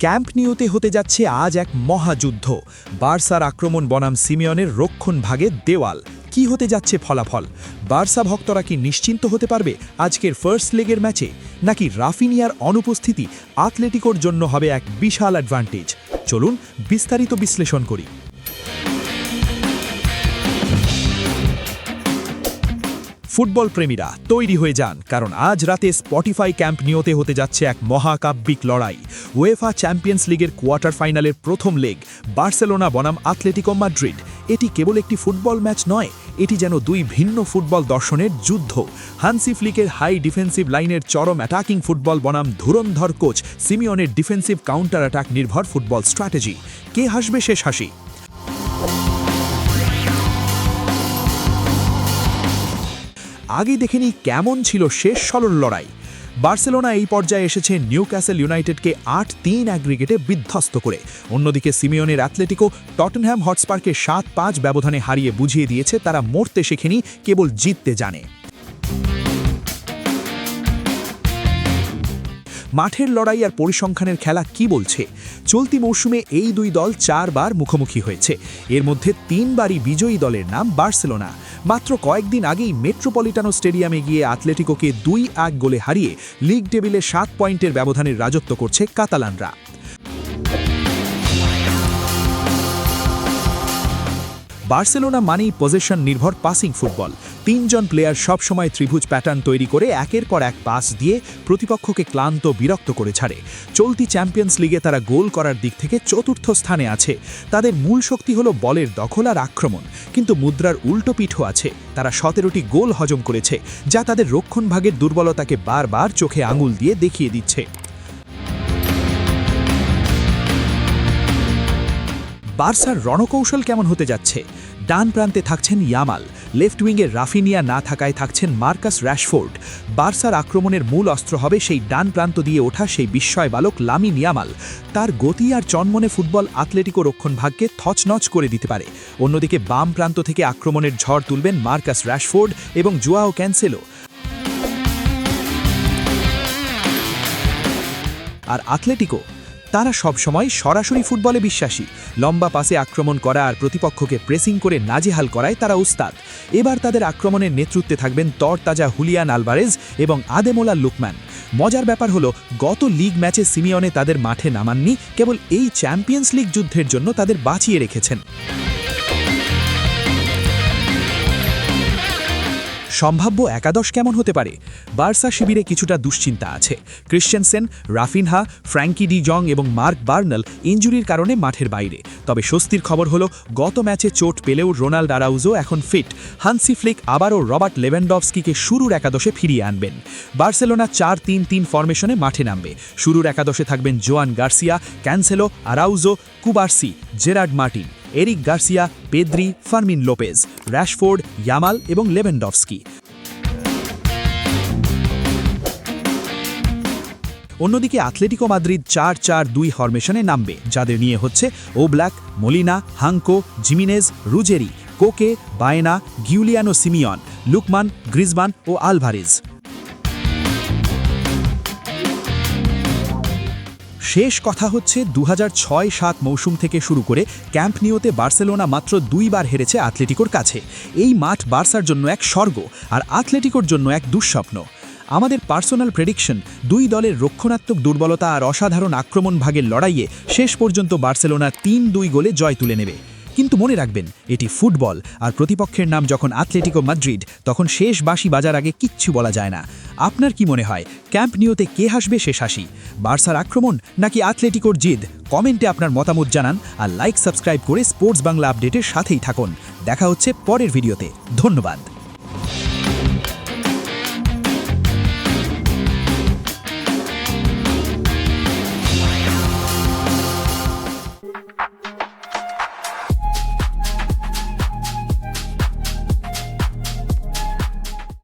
Camp নিউতে হতে যাচ্ছে আজ এক মহাযুদ্ধ। বার্সার আক্রমণ বনাম সিমিয়নের রক্ষণ ভাগে দেওয়াল। কি হতে যাচ্ছে ফলাফল? বার্সা ভক্তরা কি নিশ্চিন্ত হতে পারবে আজকের ফার্স্ট লেগের ম্যাচে, নাকি রাফিনিয়ার অনুপস্থিতি আতলেটিকোর জন্য হবে এক বিশাল অ্যাডভান্টেজ? চলুন বিস্তারিত বিশ্লেষণ করি। ফুটবল প্রেমীরা তৈরি হয়ে যান, কারণ আজ রাতে স্পটিফাই ক্যাম্প নিউতে হতে যাচ্ছে এক মহাকাব্যিক লড়াই। উয়েফা চ্যাম্পিয়ন্স লিগের কোয়ার্টার ফাইনালের প্রথম লেগ, বার্সেলোনা বনাম আতলেটিকো মাদ্রিদ। এটি কেবল একটি ফুটবল ম্যাচ নয়, এটি যেন দুই ভিন্ন ফুটবল দর্শনের যুদ্ধ। হানসি ফ্লিকের হাই ডিফেন্সিভ লাইনের চরম অ্যাটাকিং ফুটবল বনাম ধুরন্ধর কোচ সিমিয়নের ডিফেন্সিভ কাউন্টার অ্যাটাক নির্ভর ফুটবল স্ট্র্যাটেজি। কে হাসবে শেষ হাসি? আগে দেখে নিই কেমন ছিল শেষ ষোলোর লড়াই। বার্সেলোনা এই পর্যায়ে এসেছে নিউক্যাসল ইউনাইটেডকে ৮-৩ অ্যাগ্রিগেটে বিধ্বস্ত করে। অন্যদিকে সিমিয়নের অ্যাথলেটিকো টটেনহ্যাম হটস্পারকে ৭-৫ ব্যবধানে হারিয়ে বুঝিয়ে দিয়েছে তারা মরতে শেখেনি, কেবল জিততে জানে। মাঠের লড়াই আর পরিসংখ্যানের খেলা কি বলছে? চলতি মৌসুমে এই দুই দল ৪ বার মুখোমুখি হয়েছে। এর মধ্যে ৩ বারই বিজয়ী দলের নাম বার্সেলোনা। মাত্র কয়েকদিন আগেই মেট্রোপলিটানো স্টেডিয়ামে গিয়ে আতলেটিকোকে ২-১ গোলে হারিয়ে লিগ টেবিলে ৭ পয়েন্টের ব্যবধানের রাজত্ব করছে কাতালানরা। বার্সেলোনা মানেই পজিশন নির্ভর পাসিং ফুটবল। ৩ জন প্লেয়ার সবসময় ত্রিভুজ প্যাটার্ন তৈরি করে একের পর এক পাস দিয়ে প্রতিপক্ষকে ক্লান্ত বিরক্ত করে ছাড়ে। চলতি চ্যাম্পিয়ন্স লিগে তারা গোল করার দিক থেকে চতুর্থ স্থানে আছে। তাদের মূল শক্তি হলো বলের দখল আর আক্রমণ, কিন্তু মুদ্রার উল্টো পিঠও আছে। তারা ১৭টি গোল হজম করেছে, যা তাদের রক্ষণভাগের দুর্বলতাকে বারবার চোখে আঙুল দিয়ে দেখিয়ে দিচ্ছে। বার্সার রণকৌশল কেমন হতে যাচ্ছে? ডান প্রান্তে থাকছেন ইয়ামাল, লেফট উইংয়ে রাফিনিয়া না থাকায় থাকছেন মার্কাস র্যাশফোর্ড। বার্সার আক্রমণের মূল অস্ত্র হবে সেই ডান প্রান্ত দিয়ে ওঠা সেই বিস্ময় বালক লামিন ইয়ামাল। তার গতি আর চনমনে ফুটবল আতলেটিকো রক্ষণভাগকে থচনচ করে দিতে পারে। অন্যদিকে বাম প্রান্ত থেকে আক্রমণের ঝড় তুলবেন মার্কাস র্যাশফোর্ড এবং জোয়াও ক্যানসেলো। আর আতলেটিকো, তারা সবসময় সরাসরি ফুটবলে বিশ্বাসী। লম্বা পাসে আক্রমণ করা আর প্রতিপক্ষকে প্রেসিং করে নাজেহাল করায় তারা উস্তাদ। এবার তাদের আক্রমণের নেতৃত্বে থাকবেন তরতাজা হুলিয়ান আলভারেজ এবং আদেমোলা লুকম্যান। মজার ব্যাপার হলো, গত লিগ ম্যাচে সিমিয়নে তাদের মাঠে নামাননি, কেবল এই চ্যাম্পিয়ন্স লিগ যুদ্ধের জন্য তাদের বাঁচিয়ে রেখেছেন। সম্ভাব্য একাদশ কেমন হতে পারে? বার্সা শিবিরে কিছুটা দুশ্চিন্তা আছে। Christensen, Raphinha, Frenkie de Jong এবং মার্ক বার্নাল ইনজুরির কারণে মাঠের বাইরে। তবে স্বস্তির খবর হলো, গত ম্যাচে চোট পেলেও রোনাল্ড আরাউজো এখন ফিট। হানসি ফ্লিক আবারও রবার্ট লেভেনডভস্কিকে শুরুর একাদশে ফিরিয়ে আনবেন। বার্সেলোনা ৪-৩-৩ ফরমেশনে মাঠে নামবে। শুরুর একাদশে থাকবেন Joan Garcia, Cancelo, Araujo, Cubarsi, Gerard Martin, Eric Garcia, Pedri, Fermin Lopez, Rashford, Yamal এবং লেভেনডভস্কি। অন্যদিকে আতলেটিকো মাদ্রিদ ৪-৪-২ ফরমেশনে নামবে, যাদের নিয়ে হচ্ছে Oblak, Molina, Hancko, Gimenez, Ruggeri, Koke, Baena, Giuliano Simeone, Lookman, Griezmann ও আলভারেজ। শেষ কথা হচ্ছে, ২০০৬-৭ মৌসুম থেকে শুরু করে ক্যাম্প নিউতে বার্সেলোনা মাত্র ২ বার হেরেছে আতলেটিকোর কাছে। এই মাঠ বার্সার জন্য এক স্বর্গ, আর আতলেটিকোর জন্য এক দুঃস্বপ্ন। আমাদের পার্সোনাল প্রেডিকশন, দুই দলের রক্ষণাত্মক দুর্বলতা আর অসাধারণ আক্রমণ ভাগের লড়াইয়ে শেষ পর্যন্ত বার্সেলোনা ৩-২ গোলে জয় তুলে নেবে। কিন্তু মনে রাখবেন, এটি ফুটবল, আর প্রতিপক্ষের নাম যখন আতলেটিকো মাদ্রিদ, তখন শেষ বাঁশি বাজার আগে কিচ্ছু বলা যায় না। আপনার কি মনে হয়, ক্যাম্প নিউতে কে হাসবে শেষ হাসি? বার্সার আক্রমণ নাকি আতলেটিকোর জিদ? কমেন্টে আপনার মতামত জানান, আর লাইক সাবস্ক্রাইব করে স্পোর্টস বাংলা আপডেটের সাথেই থাকুন। দেখা হচ্ছে পরের ভিডিওতে। ধন্যবাদ।